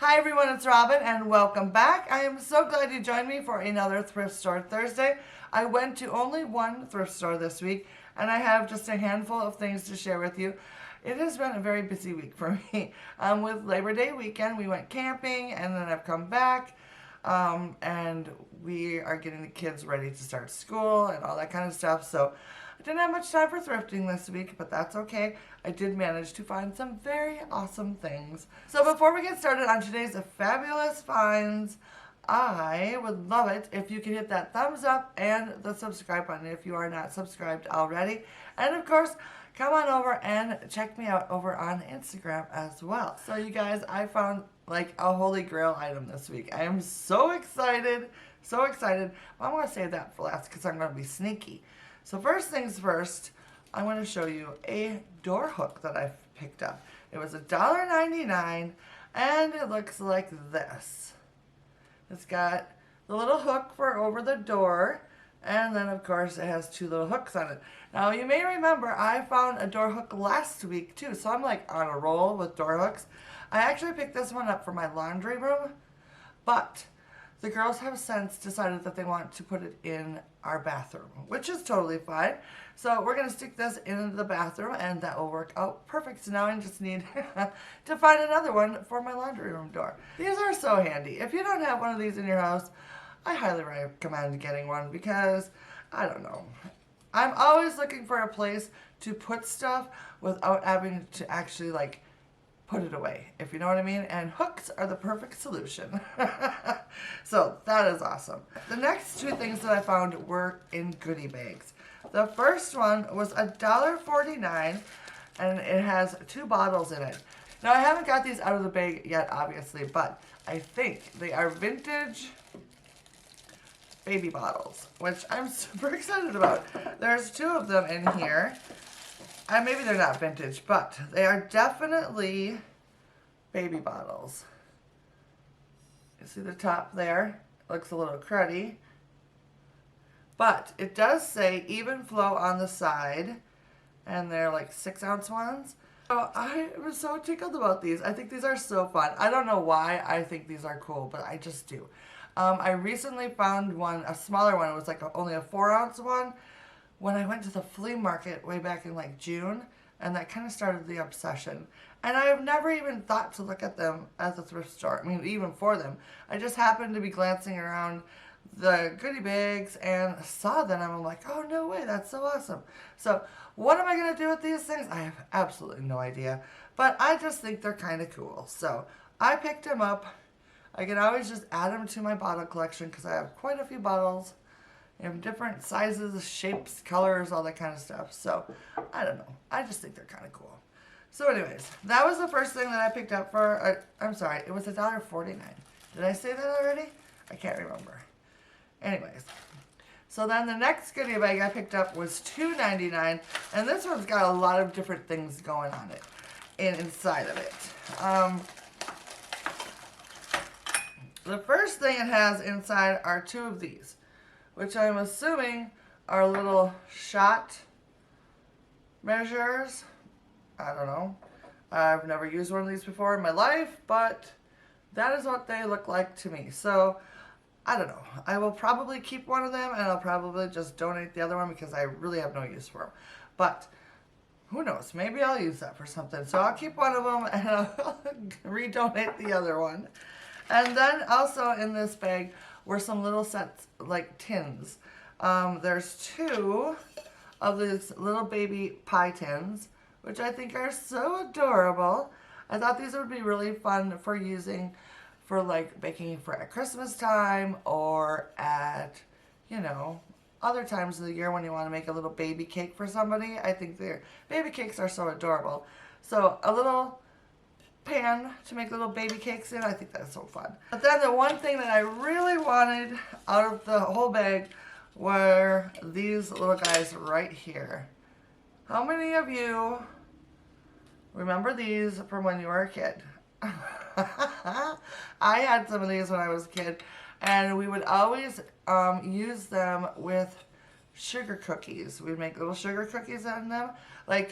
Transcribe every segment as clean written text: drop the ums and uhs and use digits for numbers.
Hi everyone, it's Robin and welcome back. I am so glad you joined me for another Thrift Store Thursday. I went to only one thrift store this week and I have just a handful of things to share with you. It has been a very busy week for me. With Labor Day weekend, we went camping and then I've come back and we are getting the kids ready to start school and all that kind of stuff. So I didn't have much time for thrifting this week, but that's okay. I did manage to find some very awesome things. So before we get started on today's fabulous finds, I would love it if you could hit that thumbs up and the subscribe button if you are not subscribed already. And of course, come on over and check me out over on Instagram as well. So you guys, I found like a holy grail item this week. I am so excited, so excited. Well, I'm going to save that for last because I'm going to be sneaky. So first things first, I want to show you a door hook that I picked up. It was $1.99 and it looks like this. It's got the little hook for over the door and then of course it has two little hooks on it. Now you may remember I found a door hook last week too, so I'm like on a roll with door hooks. I actually picked this one up for my laundry room, but the girls have since decided that they want to put it in our bathroom, which is totally fine. So we're going to stick this in the bathroom and that will work out perfect. So now I just need to find another one for my laundry room door. These are so handy. If you don't have one of these in your house, I highly recommend getting one because, I don't know, I'm always looking for a place to put stuff without having to actually like put it away, if you know what I mean, and hooks are the perfect solution. So that is awesome. The next two things that I found were in goodie bags. The first one was $1.49 and it has 2 bottles in it. Now I haven't got these out of the bag yet obviously, but I think they are vintage baby bottles, which I'm super excited about. There's 2 of them in here. And maybe they're not vintage, but they are definitely baby bottles. You see the top there? It looks a little cruddy. But it does say even flow on the side. And they're like 6-ounce ones. So I was so tickled about these. I think these are so fun. I don't know why I think these are cool, but I just do. I recently found one, a smaller one. It was like only a 4-ounce one when I went to the flea market way back in like June, and that kind of started the obsession. And I have never even thought to look at them at the thrift store. I mean, even for them. I just happened to be glancing around the goodie bags and saw them. I'm like, oh, no way, that's so awesome. So what am I going to do with these things? I have absolutely no idea. But I just think they're kind of cool. So I picked them up. I can always just add them to my bottle collection because I have quite a few bottles. In different sizes, shapes, colors, all that kind of stuff. So, I don't know. I just think they're kind of cool. So anyways, that was the first thing that I picked up for, I'm sorry, it was $1.49. Did I say that already? I can't remember. Anyways, so then the next goodie bag I picked up was $2.99. And this one's got a lot of different things going on it, inside of it. The first thing it has inside are 2 of these, which I'm assuming are little shot measures. I don't know. I've never used one of these before in my life, but that is what they look like to me. So, I don't know. I will probably keep one of them, and I'll probably just donate the other one because I really have no use for them. But, who knows? Maybe I'll use that for something. So, I'll keep one of them, and I'll redonate the other one. And then, also in this bag were some little sets, like tins. There's 2 of these little baby pie tins, which I think are so adorable. I thought these would be really fun for using for like baking for at Christmas time or at, you know, other times of the year when you want to make a little baby cake for somebody. I think their baby cakes are so adorable. So a little pan to make little baby cakes in. I think that's so fun. But then the one thing that I really wanted out of the whole bag were these little guys right here. How many of you remember these from when you were a kid? I had some of these when I was a kid, and we would always use them with sugar cookies. We'd make little sugar cookies in them, like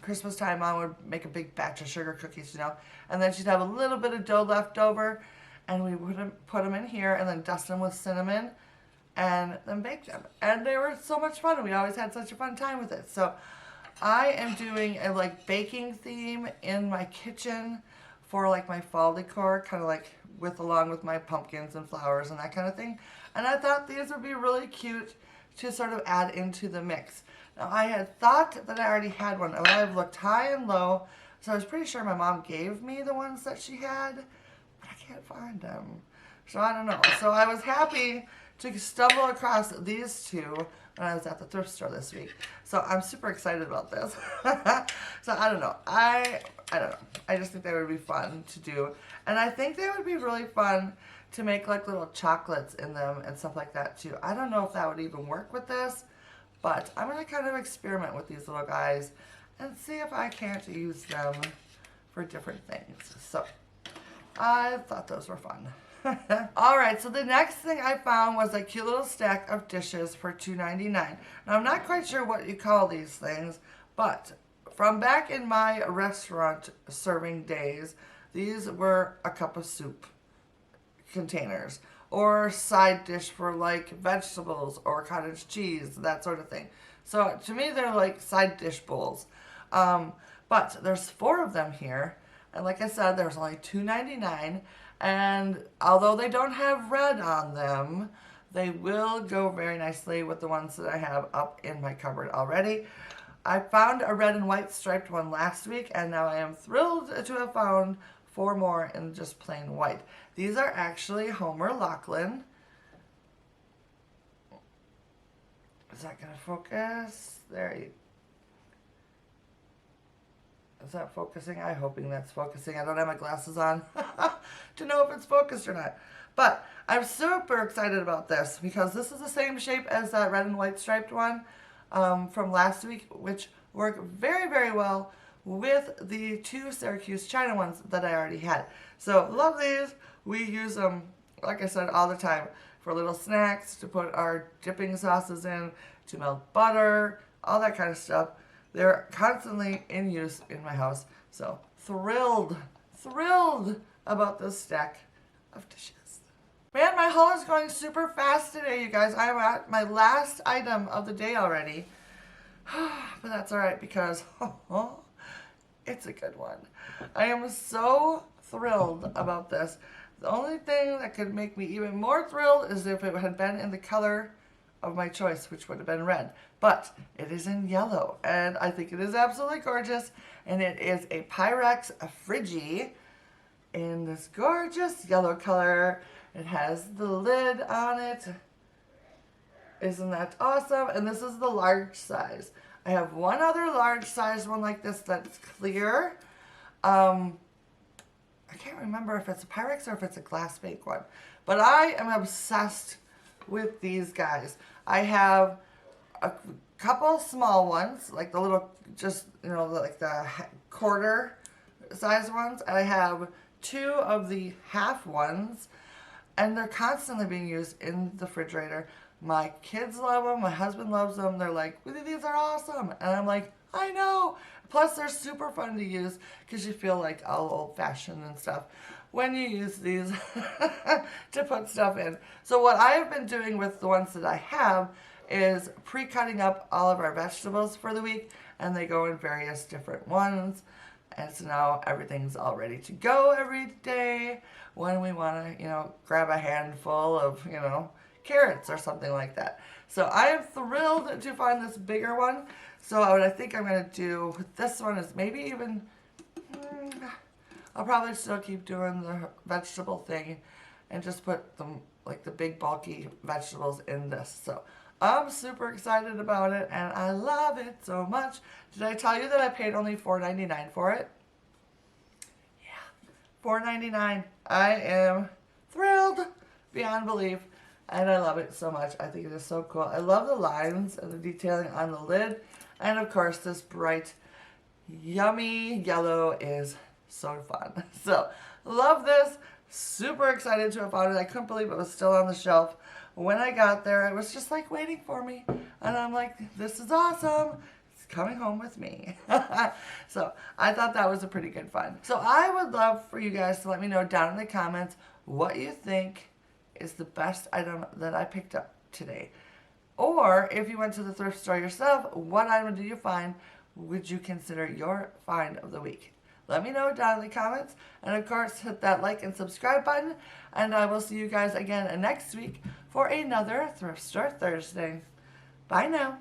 Christmas time, Mom would make a big batch of sugar cookies, you know, and then she'd have a little bit of dough left over, and we would put them in here and then dust them with cinnamon and then bake them. And they were so much fun. We always had such a fun time with it. So I am doing a like baking theme in my kitchen for like my fall decor, kind of like along with my pumpkins and flowers and that kind of thing. And I thought these would be really cute to sort of add into the mix. Now I had thought that I already had one. I've looked high and low, so I was pretty sure my mom gave me the ones that she had, but I can't find them. So I don't know. So I was happy to stumble across these two when I was at the thrift store this week. So I'm super excited about this. So I don't know. I don't know. I just think they would be fun to do. And I think they would be really fun to make like little chocolates in them and stuff like that too. I don't know if that would even work with this, but I'm going to kind of experiment with these little guys and see if I can't use them for different things. So I thought those were fun. Alright, so the next thing I found was a cute little stack of dishes for $2.99. Now I'm not quite sure what you call these things, but from back in my restaurant serving days, these were a cup of soup containers or side dish for like vegetables or cottage cheese, that sort of thing. So to me they're like side dish bowls. But there's 4 of them here, and like I said, there's only $2.99. And although they don't have red on them, they will go very nicely with the ones that I have up in my cupboard already. I found a red and white striped one last week, and now I am thrilled to have found 4 more in just plain white. These are actually Homer Lachlan. Is that going to focus? There you go. Is that focusing? I'm hoping that's focusing. I don't have my glasses on to know if it's focused or not. But I'm super excited about this because this is the same shape as that red and white striped one from last week, which work very, very well with the 2 Syracuse China ones that I already had. So love these. We use them, like I said, all the time for little snacks, to put our dipping sauces in, to melt butter, all that kind of stuff. They're constantly in use in my house. So thrilled about this stack of dishes. Man, my haul is going super fast today, you guys. I'm at my last item of the day already. But that's all right because it's a good one. I am so thrilled about this. The only thing that could make me even more thrilled is if it had been in the color of my choice, which would have been red. But it is in yellow, and I think it is absolutely gorgeous. And it is a Pyrex Friggy in this gorgeous yellow color. It has the lid on it. Isn't that awesome? And this is the large size. I have one other large size one like this that's clear. I can't remember if it's a Pyrex or if it's a glass bake one. But I am obsessed with these guys. I have a couple small ones, like the little, just, you know, like the quarter size ones. I have 2 of the half ones, and they're constantly being used in the refrigerator. My kids love them. My husband loves them. They're like, these are awesome. And I'm like, I know. Plus, they're super fun to use because you feel like all old-fashioned and stuff when you use these to put stuff in. So what I have been doing with the ones that I have is pre-cutting up all of our vegetables for the week, and they go in various different ones. And so now everything's all ready to go every day when we want to, you know, grab a handful of, you know, carrots or something like that. So I am thrilled to find this bigger one. So what I think I'm going to do with this one is maybe even, I'll probably still keep doing the vegetable thing and just put them, like the big bulky vegetables in this. So I'm super excited about it, and I love it so much. Did I tell you that I paid only $4.99 for it? Yeah, $4.99. I am thrilled beyond belief, and I love it so much. I think it is so cool. I love the lines and the detailing on the lid, and of course this bright, yummy yellow is so fun. So love this. Super excited to have found it. I couldn't believe it was still on the shelf. When I got there, it was just like waiting for me. And I'm like, this is awesome. It's coming home with me. So I thought that was a pretty good fun. So I would love for you guys to let me know down in the comments what you think is the best item that I picked up today. Or if you went to the thrift store yourself, what item did you find would you consider your find of the week? Let me know down in the comments. And of course, hit that like and subscribe button. And I will see you guys again next week for another Thrift Store Thursday. Bye now.